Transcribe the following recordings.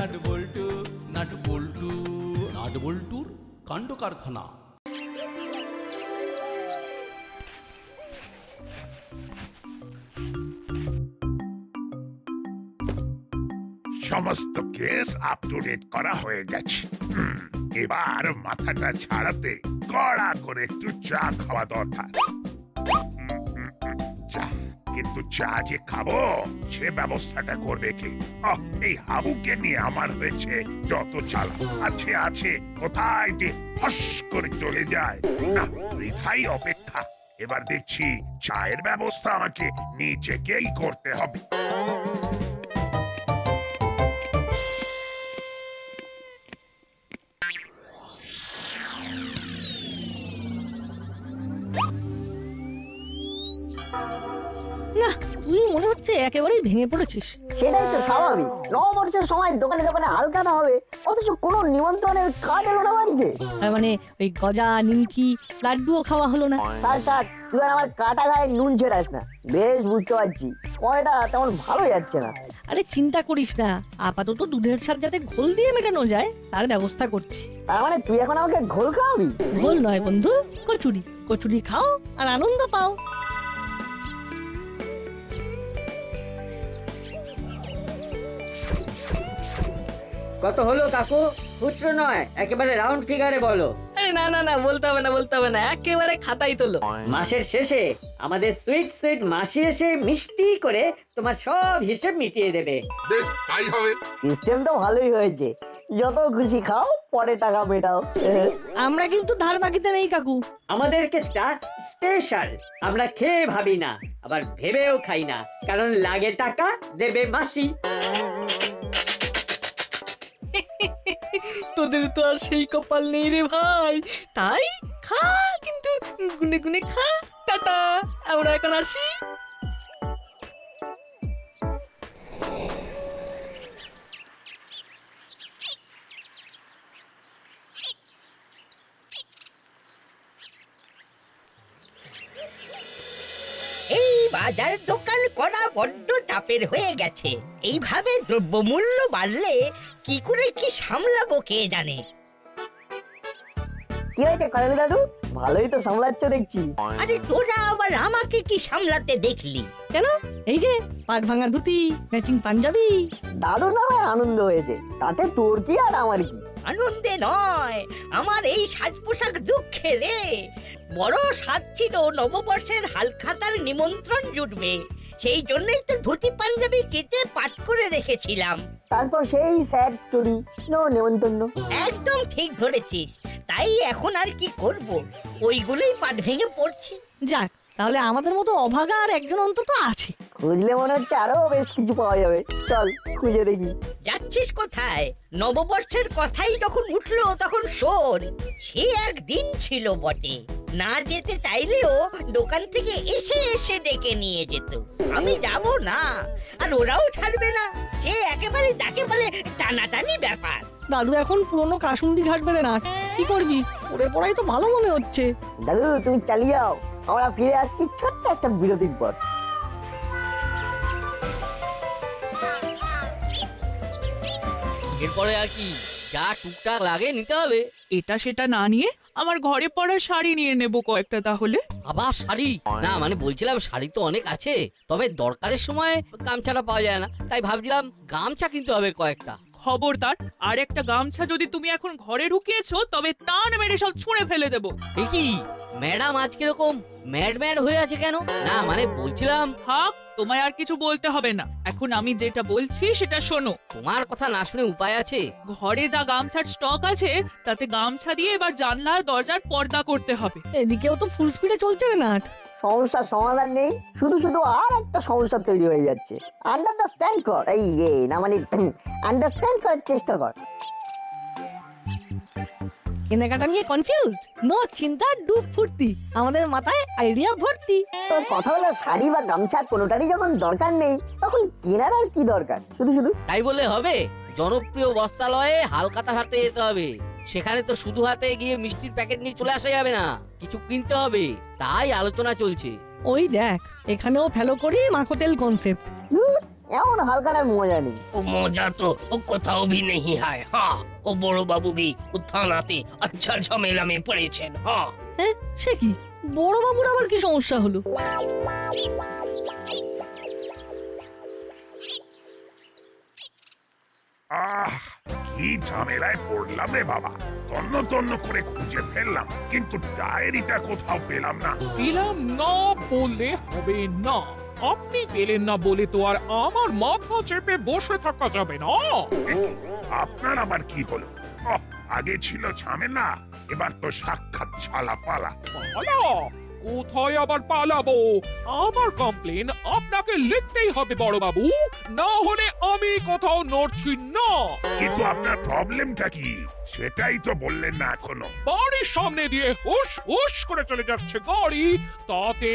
Nut বল্টু nut বল্টু nut বল্টুর কাণ্ড কারখানা। সমস্ত কেস আপ টু ডেট করা হয়ে গেছে। এবার মাথাটা ছাড়াতে কড়া করে একটু চা খাওয়া দরকার। চা, কিন্তু চা যে খাবো সে ব্যবস্থাটা করবে কি? এই হাবুকে নিয়ে আমার হয়েছে যত চালা। আছে আছে, কোথায় যে ফস করে চলে যায়। না, বৃথাই অপেক্ষা। এবার দেখছি চায়ের ব্যবস্থা আমাকে নিজেকেই করতে হবে। না, তুই মনে হচ্ছে একেবারেই ভেঙে পড়েছিস। সেটাই তো স্বাভাবিক। নববর্ষের সময় দোকানে দোকানে হালখাতা হবে, অথচ কোনো নিমন্ত্রণের কার্ড এলো না বাড়িতে। তার মানে ওই গজা নিমকি লাড্ডুও খাওয়া হলো না। থাক থাক, তুই আর আমার কাটা গায়ে নুন ছেড়াস না। বেশ বুঝতে পারছি কয়টা তেমন ভালো যাচ্ছে না। আরে চিন্তা করিস না, আপাতত দুধের সাথে যাতে ঘোল দিয়ে মেটানো যায় তার ব্যবস্থা করছি। তার মানে তুই এখন আমাকে ঘোল খাওয়াবি? ঘোল নয় বন্ধু, কচুরি। কচুরি খাও আর আনন্দ পাও। কত হলো কাকু? খুচরো নয়, একেবারে রাউন্ড ফিগারে বলো। আরে না না না, বলতে হবে না বলতে হবে না, একেবারে খাতাই তোলো। মাসের শেষে আমাদের সুইট সুইট মাসি এসে মিষ্টি করে তোমার সব হিসেব মিটিয়ে দেবে। বেশ, তাই হবে। সিস্টেম তো ভালোই হয়েছে। যত খুশি খাও, পরে টাকা মেটাও। আমরা কিন্তু ধার বাকিতে নেই কাকু। আমাদের কেসটা স্পেশাল। আমরা খেয়ে ভাবি না, আবার ভেবেও খাই না, কারণ লাগে টাকা, দেবে মাসি। তোদের তো আর সেই কপাল নেই রে ভাই, তাই খা, কিন্তু গুনে গুনে খা। টাটা, আমরা এখন আসি। এই বাজার দোকান করা বড্ড চাপের হয়ে গেছে। এইভাবে দ্রব্যমূল্য বাড়লে কি করে কি সামলাবো কে জানে। কি হয়েছে কাজল দাদু? ভালোই তো সামলাচ্ছ দেখছি। আরে তোরা আবার আমাকে কি সামলাতে দেখলি? কেন, এই যে পাট ভাঙা ধুতি, ম্যাচিং পাঞ্জাবি। দাদু না হয় আনন্দ হয়েছে, তাতে তোর কি আর আমার কি? আনন্দে নয়, আমার এই সাজ পোশাক দুঃখে রে। বড় সাজ ছিল নববর্ষের হালখাতার নিমন্ত্রণ জুটবে, সেই জন্যই তো ধুতি পাঞ্জাবি কেটে পাট করে রেখেছিলাম। তারপর সেই স্যাড স্টোরি, নো নেমন্তন্ন। একদম ঠিক ধরেছিস। তাই এখন আর কি করব, ওইগুলোই পাট ভেঙে পড়ছি। যাক, তাহলে আমাদের মতো অভাগা আর একজন অন্তত আছে। খুঁজলে মনে হচ্ছে আরো বেশ কিছু পাওয়া যাবে। চল খুঁজে দেখি। যাচ্ছিস কোথায়? নববর্ষের কথাই যখন উঠলো তখন শোন, সে একদিন ছিল বটে। না যেতে চাইলেও দোকান থেকে এসে এসে ডেকে নিয়ে যেত। আমি যাব না, আর ওরাও ছাড়বে না। সে একেবারে যাকে বলে টানাটানি ব্যাপার। দাদু এখন পুরনো কাসুন্দি ঘাটবে না, কি করবি? ওরে পড়াই তো ভালো মনে হচ্ছে। দাদু তুমি চালিয়ে যাও, আমরা ফিরে আসছি ছোট্ট একটা বিরতির পর। এরপরে আর কি যা টুকটাক লাগে নিতে হবে। এটা সেটা না নিয়ে আমার ঘরে পরা শাড়ি নিয়ে নেব কয়েকটা তাহলে। আবার শাড়ি? না মানে বলছিলাম শাড়ি তো অনেক আছে, তবে দরকারের সময় গামছাটা পাওয়া যায় না, তাই ভাবছিলাম গামছা কিনতে হবে কয়েকটা। খবরদার, আর একটা গামছা যদি তুমি এখন ঘরে ঢুকিয়েছো তবে টান মেরে সব ছুঁড়ে ফেলে দেব। এ কি ম্যাডাম আজ কিরকম ম্যাড ম্যাড হয়ে আছে কেন? না মানে বলছিলাম। থাক, তোমায় আর কিছু বলতে হবে না, এখন আমি যেটা বলছি সেটা শোনো। তোমার কথা না শুনে উপায় আছে? ঘরে যা গামছার স্টক আছে তাতে গামছা দিয়ে এবার জানলা দরজার পর্দা করতে হবে। এদিকেও তো ফুল স্পিডে চলছে রে নাট। সমস্যার সমাধান নেই, শুধু শুধু আর একটা সমস্যা তৈরি হয়ে যাচ্ছে। আন্ডারস্ট্যান্ড কর, এই না মানে আন্ডারস্ট্যান্ড করার চেষ্টা কর। কেনাকাটা নিয়ে কনফিউজড? নো চিন্তা, ডুব ফুর্তি, আমাদের মাথায় আইডিয়া ভর্তি। তোর কথা হলো শাড়ি বা গামছা কোনোটারই যখন দরকার নেই তখন কেনার আর কি দরকার? শুধু শুধু তাই বলে হবে? জনপ্রিয় বস্ত্রালয়ে হালখাতা হাতে যেতে হবে। সেখানে তো শুধু হাতে গিয়ে মিষ্টির প্যাকেট নিয়ে চলে আসা যাবে না, কিছু কিনতে হবে। তাই আলোচনা চলছে। ওই দেখ, এখানেও ফেলো করি মাখো তেল কনসেপ্ট। এমন হালখাতার মজা নেই। वो मौजा तो वो कोথাও भी नहीं है हाँ वो बड़ो बाबू भी থানাতে अच्छा झमेला में पड़ेছেন हाँ হ্যাঁ সে কি বড় বাবুর আবার কি সমস্যা হলো? আহ কি ঝামেলায় পড়লাম রে বাবা। তন্ন তন্ন করে খুঁজে ফেললাম, কিন্তু ডায়েরিটা কোথাও পেলাম না। পেলাম না বললে হবে না। আপনি পেলেন না বলে তো আর আমার মাথা চেপে বসে থাকা যাবে না। এ কি, আপনার আবার কি হলো? আগে ছিল ঝামেলা, এবার তো সাক্ষাৎ ছালা পালা। পালা? কোথায় আবার পালাবো? আমার কমপ্লেন আপনাকে লিখতেই হবে বড় বাবু, না হলে আমি কোথাও নড়ছি না। কিন্তু আপনার প্রবলেমটা কি সেটাই তো বললেন না এখনো। বাড়ির সামনে দিয়ে হুশ হুশ করে চলে যাচ্ছে গাড়ি, তাতে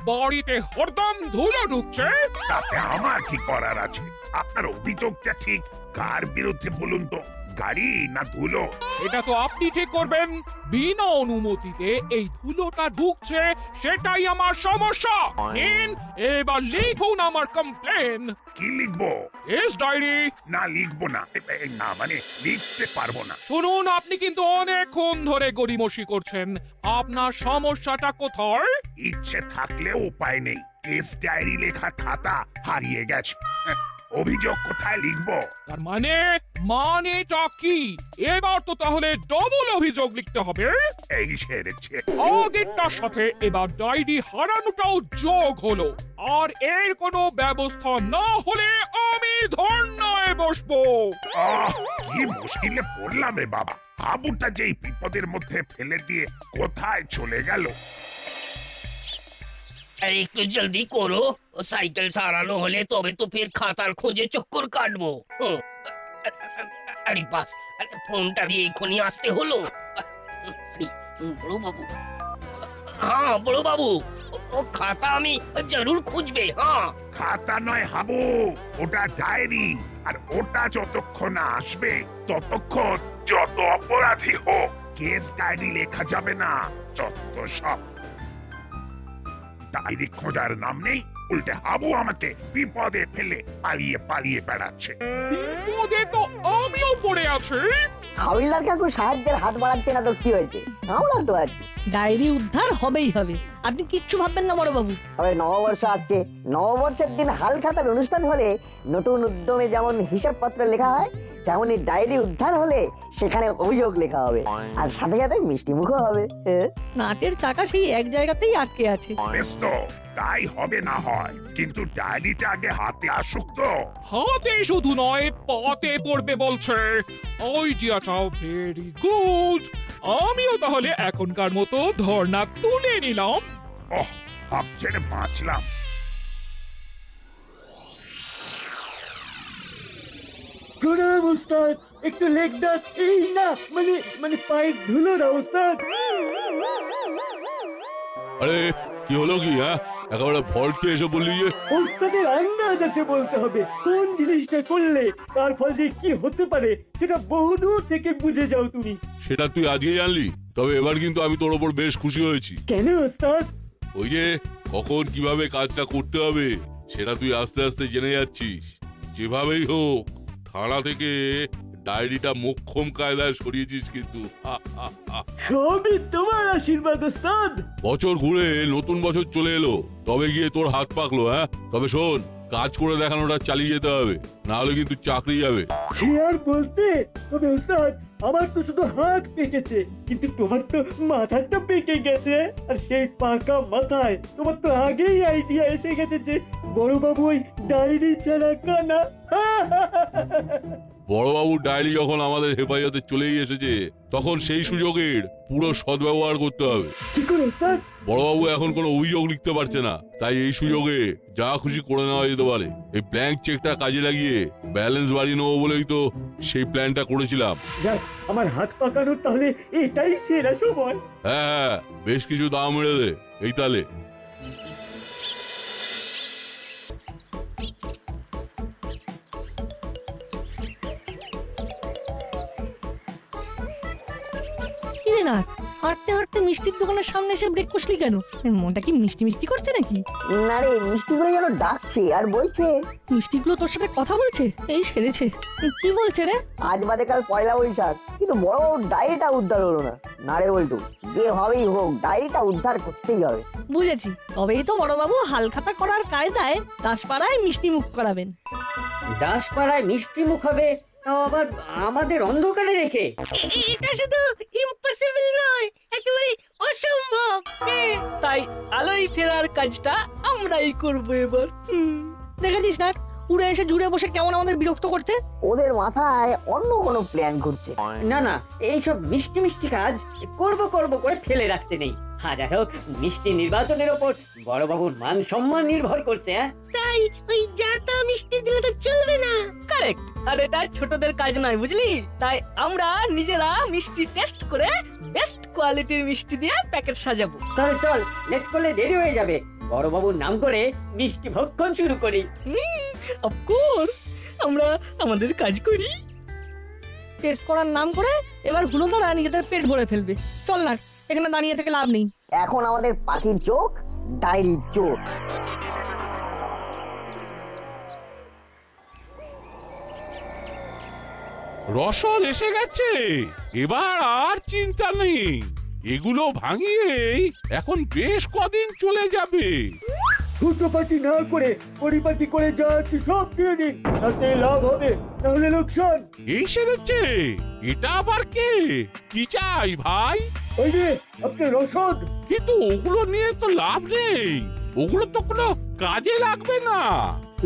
বাড়িতে হরদম ধুলো ঢুকছে। তাতে আমার কি করার আছে? আপনার অভিযোগটা ঠিক কার বিরুদ্ধে বলুন তো, গাড়ি না ধুলো? এটা তো আপনি ঠিক করবেন। বিনা অনুমতিতে এই ধুলোটা ঢুকছে, সেটাই আমার সমস্যা। নিন, এবার লিখুন আমার কমপ্লেন। কি লিখবো? এস ডায়েরি। না লিখবো না, না মানে লিখতে পারবো না। শুনুন, আপনি কিন্তু অনেকক্ষণ ধরে গড়িমসি করছেন। আপনার সমস্যাটা কোথায়? ইচ্ছে থাকলেও উপায় নেই, কেস ডায়েরি লেখা খাতা হারিয়ে গেছে। অভিযোগ কোথায় লিখবো? তার মানেটা কি? এবার তো তাহলে ডবল অভিযোগ লিখতে হবে। এই সেরেছে। আগেরটার সাথে এবার ডায়েরি হারানোটাও যোগ হলো। আর এর কোনো ব্যবস্থা না হলে আমি ধর্নায় বসবো। কি মুশকিলে পড়লাম রে বাবা। হাবুটা যেই বিপদের মধ্যে ফেলে দিয়ে কোথায় চলে গেল। अरे একটু জলদি করো, ও সাইকেল সারানো হলে তবে তো ফের খাতার খোঁজে চক্কর কাটবো। আরে বাস, আরে ফোনটা দিয়ে এখনই আসতে হলো। আরে বড় বাবু, হ্যাঁ বড় বাবু, ও খাতা আমি জরুর খুঁজবে। হ্যাঁ খাতা নয় হাবু, ওটা ডায়েরি। আর ওটা যতক্ষণ না আসবে ততক্ষণ যত অপরাধী হোক কেস ডায়েরি লেখা যাবে না। যত সব ডায়েরি খোঁজার নাম নেই, উল্টে হাবু আমাকে বিপদে ফেলে পালিয়ে পালিয়ে বেড়াচ্ছে। বিপদে তো আমিও পড়ে আছি। হাওলদার কাকু সাহায্যের হাত বাড়াচ্ছে না তো কি হয়েছে? আমরা তো আছি। ডায়েরি উদ্ধার হবেই হবে, আপনি কিচ্ছু ভাববেন না বড় বাবু। তবে নববর্ষ আসছে, নববর্ষের দিন হালখাতার অনুষ্ঠান হলে নতুন উদ্যমে যেমন হিসাবপত্র লেখা হয়, তেমনি ডায়েরি উদ্ধার হলে সেখানে অভিযোগ লেখা হবে, আর সাথে সাথে মিষ্টি মুখও হবে। নাটের চাকা সেই এক জায়গাতেই আটকে আছে। বেশ তো, তাই হবে না হয়, কিন্তু ডায়েরিটা আগে হাতে আসুক তো। হাতে শুধু নয়, পাতে পড়বে বলছে। আইডিয়াটাও ভেরি গুড। আমিও তাহলে এখনকার মতো ধর্ণা তুলে নিলাম। ওহ, হাফ ছেড়ে বাঁচলাম। প্রণাম ওস্তাদ, একটু লেগ দাস। এই না মানে পায়ের ধুলো না ওস্তাদ। আরে কি হলো কি? হ্যাঁ, একেবারে ভল্টে এসে বললি যে ওস্তাদের আন্দাজ আছে বলতে হবে। কোন জিনিসটা করলে তার ফল যে কি হতে পারে সেটা বহুদূর থেকে বুঝে যাও তুমি। সেটা তুই আজকে জানলি? তবে এবার কিন্তু আমি তোর ওপর বেশ খুশি হয়েছি। কেন ওস্তাদ? ওই যে কখন কিভাবে কাজটা করতে হবে সেটা তুই আস্তে আস্তে জেনে যাচ্ছিস। যেভাবেই হোক থানা থেকে ডায়েরিটা মোক্ষম কায়দায় সরিয়েছিস কিন্তু। সবই তোমার আশীর্বাদ ওস্তাদ। বছর ঘুরে নতুন বছর চলে এলো, তবে গিয়ে তোর হাত পাকলো। হ্যাঁ, তবে শোন, কাজ করে দেখানোটা চালিয়ে যেতে হবে, না হলে কিন্তু চাকরি যাবে। সে আর বলতে। তবে ওস্তাদ, আমার তো শুধু হাত পেকেছে, কিন্তু তোমার তো মাথাটা পেকে গেছে। আর সেই পাকা মাথায় তোমার তো আগেই আইডিয়া এসে গেছে যে বড়বাবু ওই ডায়েরি ছাড়া কানা। বড়বাবুর ডায়েরি যখন আমাদের হেফাজতে চলেই এসেছে, তখন সেই সুযোগের পুরো সদ্ব্যবহার করতে হবে। কি করে ওস্তাদ? বড়বাবু এখন কোনো অভিযোগ লিখতে পারছে না, তাই এই সুযোগে যা খুশি করে নেওয়া যেতে পারে। এই ব্ল্যাঙ্ক চেকটা কাজে লাগিয়ে ব্যালেন্স বাড়িয়ে নেবো বলেই তো সেই প্ল্যানটা করেছিলাম। যাক, আমার হাত পাকানোর তাহলে এটাই সেরা সময়। হ্যাঁ, বেশ কিছু দাম মেরে দে এই তালে। কি রে না, হাঁটতে হাঁটতে মিষ্টির দোকানের সামনে এসে ব্রেক কষলি কেন? মনটা কি মিষ্টি মিষ্টি করছে নাকি? না রে, মিষ্টিগুলো যেন ডাকছে আর বলছে মিষ্টিগুলো তোর সাথে কথা বলছে? এই সেরেছে। কি বলছে রে? আজ বাদে কাল পয়লা বৈশাখ, কিন্তু বড় ডায়েরিটা উদ্ধার হলো না। না রে বল্টু, যে হবেই হোক ডায়েরিটা উদ্ধার করতেই হবে। বুঝেছি, তবেই তো বড়বাবু হালখাতা করার কায়দায় দাসপাড়ায় মিষ্টি মুখ করাবেন। দাসপাড়ায় মিষ্টি মুখ হবে, তাও আবার আমাদের অন্ধকারে রেখে। এটা শুধু ইম্পসিবল নয়, একেবারে অসম্ভব। তাই আলোয় ফেরার কাজটা আমরাই করবো এবার। দেখেছিস না, উড়ে এসে জুড়ে বসে কেমন আমাদের বিরক্ত করছে। ওদের মাথায় অন্য কোনো প্ল্যান ঘুরছে। না না, এইসব মিষ্টি মিষ্টি কাজ করব করব করে ফেলে রাখতে নেই। হাজার হোক মিষ্টি নির্বাচনের ওপর বড়বাবুর মান সম্মান নির্ভর করছে। তাই ওই জাতা মিষ্টি দিলে তো চলবে না। কারেক্ট। আর এটা ছোটদের কাজ নয়, বুঝলি? তাই আমরা নিজেরা মিষ্টি টেস্ট করে বেস্ট কোয়ালিটির মিষ্টি দিয়ে প্যাকেট সাজাবো। তাহলে চল, লেট করলে দেরি হয়ে যাবে। বড়বাবুর নাম করে মিষ্টি ভক্ষণ শুরু করি। অফকোর্স, আমরা আমাদের কাজ করি। টেস্ট করার নাম করে এবার হুলোদারা নিজেদের পেট ভরে ফেলবে। চল না, এখানে দাঁড়িয়ে থেকে লাভ নেই। এখন আমাদের পাখির চোখ ডায়েরির চোখ। রসদ এসে গেছে, এবার আর চিন্তা নেই। এগুলো ভাঙিয়েই এখন বেশ কদিন চলে যাবে। দুটোপাতি না করে পরিপাটি করে যা আছে সব দিয়ে দিন, তাতে লাভ হবে, তাহলে লোকসান। এই সেরেছে, এটা আবার কে? কি চাই ভাই? ওই যে আপনার রসদ। কিন্তু ওগুলো নিয়ে তো লাভ নেই, ওগুলো তো কোনো কাজে লাগবে না।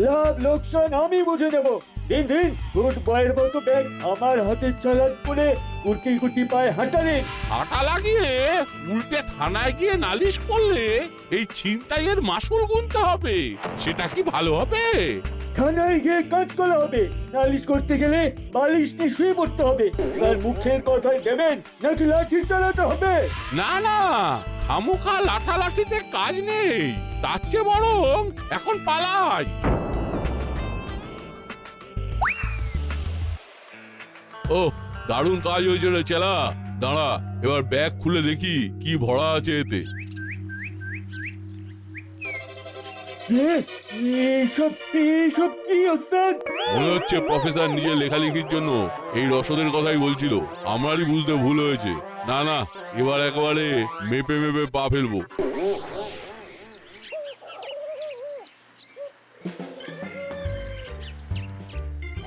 লাভ লোকসান আমি বুঝে নেব। দিন দিন গুড বয়ের মতো ব্যাগ আমার হাতে চালান করে কুটি কুটি পায়ে হাঁটালেন। হাঁটা লাগিয়ে উল্টে থানায় গিয়ে নালিশ করলে এই ছিনতাইয়ের মাসুল গুনতে হবে, সেটা কি ভালো হবে? থানায় গিয়ে কাজ করা হবে, নালিশ করতে গেলে বালিশ নিয়ে শুয়ে পড়তে হবে। এবার মুখের কথায় দেবেন নাকি লাঠি চালাতে হবে? না না, খামোখা লাঠালাঠিতে কাজ নেই, তার চেয়ে বরং এখন পালাই। ও দারুণ কাজ হয়েছে রে চেলা। দাঁড়া, এবার ব্যাগ খুলে দেখি কি ভরা আছে এতে। এইসব এইসব কি ওস্তাদ? মনে হচ্ছে প্রফেসর নিজের লেখালেখির জন্য এই রসদের কথাই বলছিল। আমারই বুঝতে ভুল হয়েছে। না না, এবার একেবারে মেপে মেপে পা ফেলবো।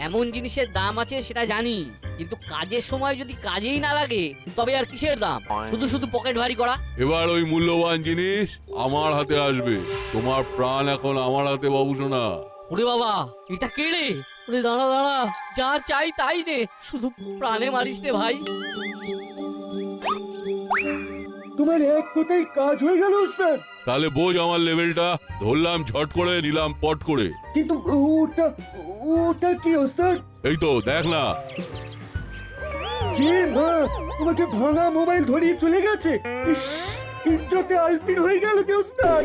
এমন জিনিসের দাম আছে সেটা জানি, কিন্তু কাজের সময় যদি কাজেই না লাগে তবে আর কিসের দাম? শুধু শুধু পকেট ভারী করা। এবার ওই মূল্যবান জিনিস আমার হাতে আসবে। তোমার প্রাণ এখন আমার হাতে বাবুসোনা। ওরে বাবা, এটা কে রে? ওরে দাঁড়া দাঁড়া, যা চাই তাই রে, শুধু প্রাণে মারিস রে ভাই। তোমার এক কথাই কাজ হয়ে গেল ওস্তাদ। তাহলে বোঝ আমার লেভেলটা। ধরলাম ঝট করে, নিলাম পট করে। কিন্তু ওটা ওটা কি ওস্তাদ? এই তো দেখ না। কে মা তোমাকে ভাঙা মোবাইল ধরিয়ে চলে গেছে? ইস, ইজ্জতে আলপিন হয়ে গেল কি ওস্তাদ?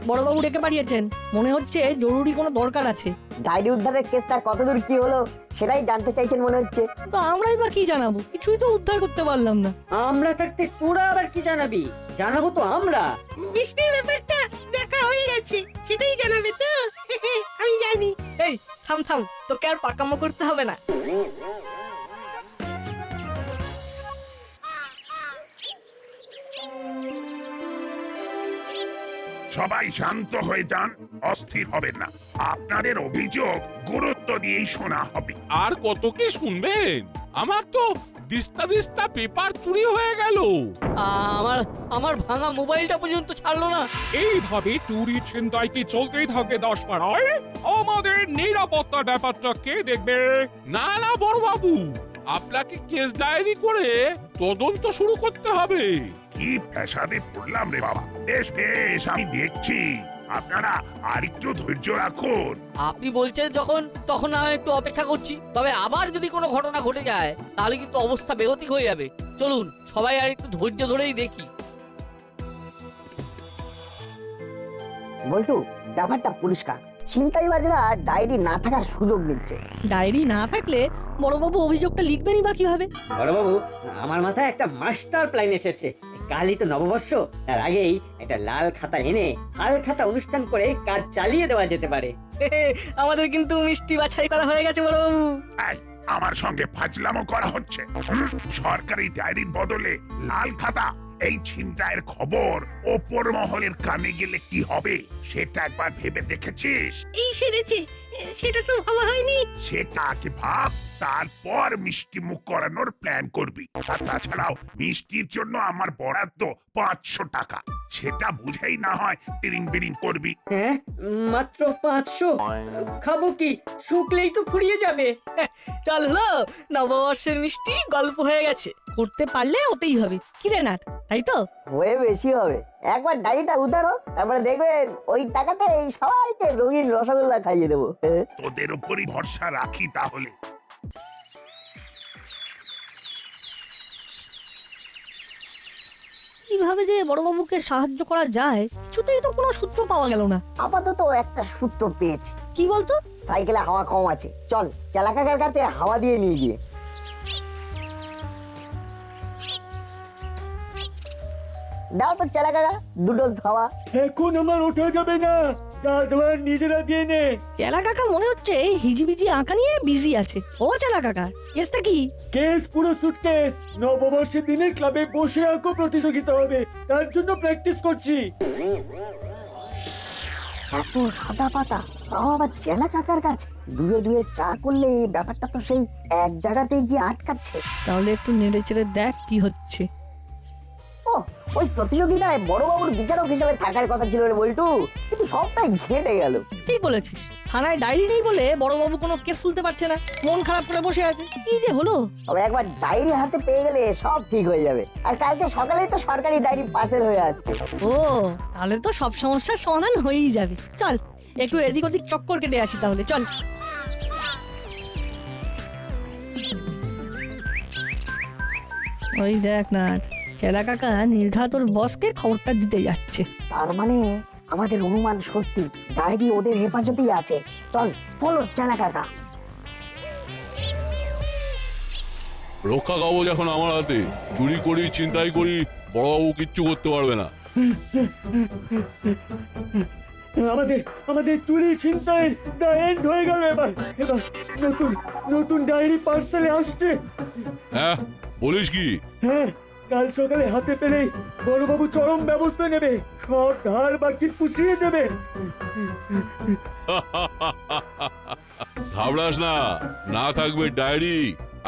বড়বাবু ডেকে পাঠিয়েছেন, মনে হচ্ছে জরুরি কোনো দরকার আছে। ডায়েরি উদ্ধারের কেসটা কতদূর কি হলো সেটাই জানতে চাইছেন মনে হচ্ছে। তো আমরাই বা কি জানাবো? কিছুই তো উদ্ধার করতে পারলাম না। আমরা থাকতে তোরা আবার কি জানাবি? জানাবো তো আমরা। মিষ্টির ব্যাপারটা দেখা হয়ে গেছে, সেটাই জানাবে তো? আমি জানি। এই থাম থাম, তোকে আর পাকামো করতে হবে না। সবাই শান্ত হয়ে যান, অস্থির হবেন না। আপনাদের অভিযোগ গুরুত্ব দিয়েই শোনা হবে। আর কত কি শুনবেন? আমার তো দিস্তা দিস্তা পেপার চুরি হয়ে গেল। আমার আমার ভাঙা মোবাইলটা পর্যন্ত ছাড়লো না। এইভাবে চুরি ছিনতাই কি চলতেই থাকে দাসপাড়ায়? আমাদের নিরাপত্তার ব্যাপারটা কে দেখবে? না না বড় বাবু, আপনাকে কেস ডায়েরি করে তদন্ত শুরু করতে হবে। কি ফ্যাসাদে পড়লাম রে বাবা। বেশ বেশ, আমি দেখছি। আপনারা আর একটু ধৈর্য রাখুন। আপনি বলছেন যখন, তখন আমি একটু অপেক্ষা করছি। তবে আবার যদি কোনো ঘটনা ঘটে যায় তাহলে কিন্তু অবস্থা বেগতিক হয়ে যাবে। চলুন সবাই আর একটু ধৈর্য ধরেই দেখি। বল্টু, ব্যাপারটা পরিষ্কার। ছিনতাইবাজরা ডায়েরি না থাকার সুযোগ নিচ্ছে। ডায়েরি না থাকলে বড়বাবু অভিযোগটা লিখবেনই বা কিভাবে? বড়বাবু, আমার মাথায় একটা মাস্টার প্ল্যান এসেছে। কালই তো নববর্ষ, তার আগেই একটা লাল খাতা এনে হাল খাতা অনুষ্ঠান করে কাজ চালিয়ে দেওয়া যেতে পারে। আমাদের কিন্তু মিষ্টি বাছাই করা হয়ে গেছে বড়বাবু। এই, আমার সঙ্গে ফাজলামো করা হচ্ছে। সরকারি ডায়েরির বদলে লাল খাতা। এই ছিনতাইয়ের খবর ওপর মহলের কানে গেলে কি হবে সেটা একবার ভেবে দেখেছিস? এই সেরেছে, সেটা তো ভাবা হয়নি। সেটা আগে ভাব, তারপর মিষ্টি মুখ করানোর প্ল্যান করবি। আর তাছাড়াও মিষ্টির জন্য আমার বরাদ্দ 500 টাকা। সেটা বুঝেই না হয় টিরিং বিরিং করবি। হ্যাঁ, মাত্র 500? খাবো কি? শুকলেই তো ফুরিয়ে যাবে। চল হলো, নববর্ষের মিষ্টি গল্প হয়ে গেছে। করতে পারলে ওতেই হবে, কি রে নাট, তাই তো? হয়ে বেশি হবে। একবার ডায়েরিটা উধারো, তারপরে দেখবেন ওই টাকাতে এই সবাইকে রঙিন রসগোল্লা খাইয়ে দেবো। তোদের উপরই ভরসা রাখি তাহলে। কিভাবে যে বড়বাবুকে সাহায্য করা যায় কিছুতেই তো কোনো সূত্র পাওয়া গেল না। আপাতত একটা সূত্র পেয়েছি। কি বলতো? সাইকেলে হাওয়া কম আছে, চল চালাকাকার কাছে হাওয়া দিয়ে নিয়ে গিয়ে। দাও তো চালাকাকা 2 ডোজ হাওয়া। এখন আমার ওঠা যাবে না, চাল তোমার নিজেরা দিয়ে নে। চেলা কাকা মনে হচ্ছে হিজিবিজি আঁকা নিয়ে বিজি আছে। ও চেলা কাকা, কেসটা কি? কেস পুরো সুটকেস। নববর্ষের দিনে ক্লাবে বসে আঁকো প্রতিযোগিতা হবে, তার জন্য প্র্যাকটিস করছি। এত সাদা পাতা, তাও আবার চেলা কাকার কাছে। দুয়ে দুয়ে চা করলে এই ব্যাপারটা তো সেই এক জায়গাতেই গিয়ে আটকাচ্ছে। তাহলে একটু নেড়ে চেড়ে দেখ কি হচ্ছে। ও, ওই প্রতিযোগিতায় বড়বাবুর বিচারক হিসেবে থাকার কথা ছিল রে বল্টু, কিন্তু সবটাই ঘেটে গেল। ঠিক বলেছিস, থানায় ডায়েরি নেই বলে বড়বাবু কোনো কেস তুলতে পারছে না, মন খারাপ করে বসে আছে। কি যে হলো! তবে একবার ডায়েরি হাতে পেয়ে গেলে সব ঠিক হয়ে যাবে। আর কালকে সকালেই তো সরকারি ডায়েরি পার্সেল হয়ে আসছে। ও, তাহলে তো সব সমস্যার সমাধান হয়েই যাবে। চল একটু এদিক ওদিক চক্কর কেটে আসি তাহলে, চল। ওই দেখ না, চেলা কাকা নির্ঘাত ওর বসকে খবরটা দিতে যাচ্ছে। তার মানে আমাদের অনুমান সত্যি, ডায়েরি ওদের হেফাজতেই আছে। চল ফলো চেলা কাকা। রক্ষা কবচ এখন আমার হাতে। চুরি করি, চিন্তাই করি, বড়বাবু কিচ্ছু করতে পারবে না। আমাদের আমাদের চুরি ছিনতাইয়ের দা এন্ড হয়ে গেল। এবার এবার নতুন নতুন ডায়েরি পার্সেলে আসছে। হ্যাঁ, বলিস কি? হ্যাঁ, কাল সকালে হাতে পেলেই বড়বাবু চরম ব্যবস্থা নেবে, সব ধার বাকি পুষিয়ে দেবে। ঘাবড়াস না, না থাকবে ডায়েরি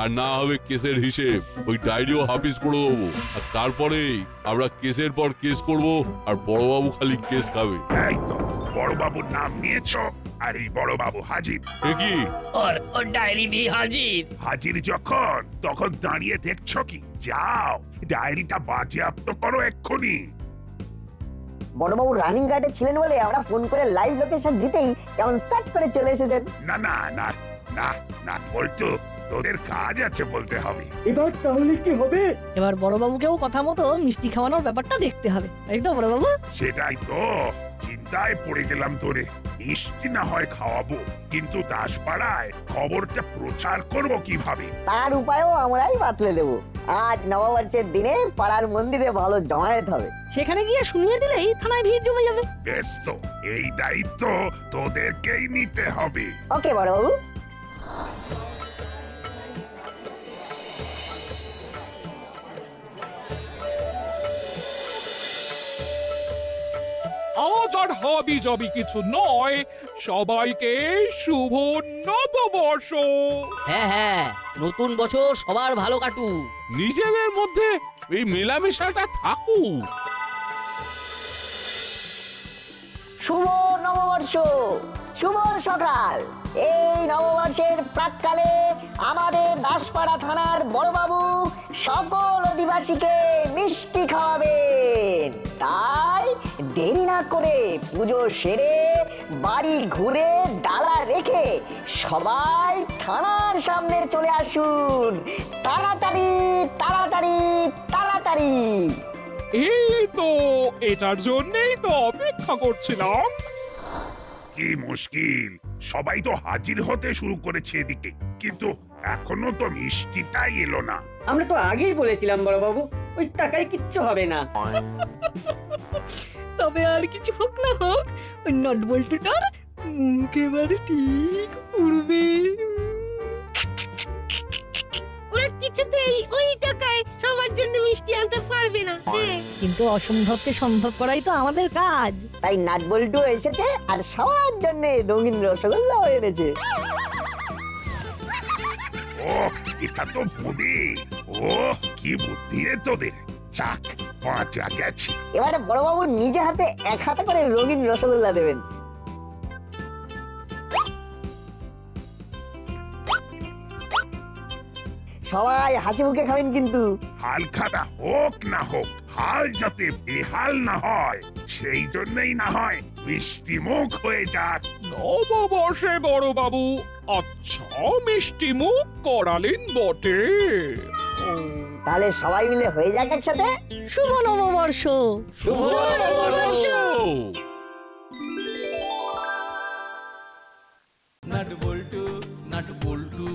আর না হবে কেসের হিসেব। ওই ডায়েরিও হাফিজ করে দেবো, আর তারপরেই আমরা কেসের পর কেস করব, আর বড়বাবু খালি কেস খাবে। এই তো বড়বাবুর নাম নিয়েছো, আর এই বড়বাবু হাজির। এ কি? और डायरी भी हाजिर। হাজির যখন তখন দাঁড়িয়ে দেখছো কি? যাও ডায়েরিটা বাজেয়াপ্ত করো এক্ষুনি। বড়বাবু রানিং গার্ডে ছিলেন বলে আমরা ফোন করে লাইভ লোকেশন দিতেই কেমন সেট করে চলে এসেছেন। না না না না না বলতো, তোদের কাজ আছে বলতে হবে। এবার তাহলে কি হবে? এবার বড়বাবুকেও কথা মতো মিষ্টি খাওয়ানোর ব্যাপারটা দেখতে হবে, তাই তো বড়বাবু? সেটাই তো, চিন্তায় পড়ে গেলাম তোরে। মিষ্টি না হয় খাওয়াবো, কিন্তু দাসপাড়ায় খবরটা প্রচার করব কিভাবে? তার উপায়ও আমরাই বাতলে দেব। আজ নববর্ষের দিনে পাড়ার মন্দিরে ভালো জমায়েত হবে। সেখানে গিয়ে শুনিয়ে দিলেই থানায় ভিড় জমে যাবে। বেশ তো, এই দায়িত্ব তোদেরকেই নিতে হবে। ওকে বড়বাবু। আজ আর হাবি যাবি কিছু নয়, সবাইকে শুভ নববর্ষ। হ্যাঁ হ্যাঁ, নতুন বছর সবার ভালো কাটুক। নিজেদের মধ্যে এই মেলামেশাটা থাকুক। শুভ নববর্ষ, শুভ সকাল। এই নববর্ষের প্রাক্কালে আমাদের দাসপাড়া থানার বড়বাবু সকল অধিবাসীকে মিষ্টি খাওয়াবেন। তাই দেরি না করে পুজো সেরে বাড়ি ঘুরে ডালা রেখে সবাই থানার সামনে চলে আসুন। তাড়াতাড়ি তাড়াতাড়ি তাড়াতাড়ি। এই তো, এটার জন্যই তো অপেক্ষা করছিলাম। কি মুশকিল, সবাই তো হাজির হতে শুরু করেছে এদিকে, কিন্তু এখনো তো মিষ্টিটাই এলো না। আমরা তো আগেই বলেছিলাম বড়বাবু, ওই টাকায় কিচ্ছু হবে না। তবে আর কিছু হোক না হোক, ওই নট বল্টুটার মুখ এবার ঠিক উড়বে। ওরা কিছুতেই ওই টাকায় সবার জন্য মিষ্টি আনতে পারবে না। কিন্তু অসম্ভবকে সম্ভব করাই তো আমাদের কাজ। তাই নাটবল্টু এসেছে আর সবার জন্য রঙিন রসগোল্লাও এনেছে। ও, এটা তো বুদ্ধি। ও, কি বুদ্ধি রে তোদের। যাক, বাঁচা গেছে। এবারে বড়বাবু নিজে হাতে 1 হাতে করে রঙিন রসগোল্লা দেবেন। সবাই হাসি মুখে খাবেন কিন্তু। হাল খাতা হোক না হোক, হাল যাতে বেহাল না হয়, সেই জন্যই না হয় মিষ্টি মুখ হয়ে যাক। নববর্ষে বড় বাবু আচ্ছা মিষ্টি মুখ করালেন বটে। তাহলে সবাই মিলে হয়ে যাক একসাথে শুভ নববর্ষ। নাট বল্টু নাট বল্টু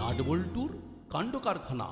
নাট বল্টুর কাণ্ড কারখানা।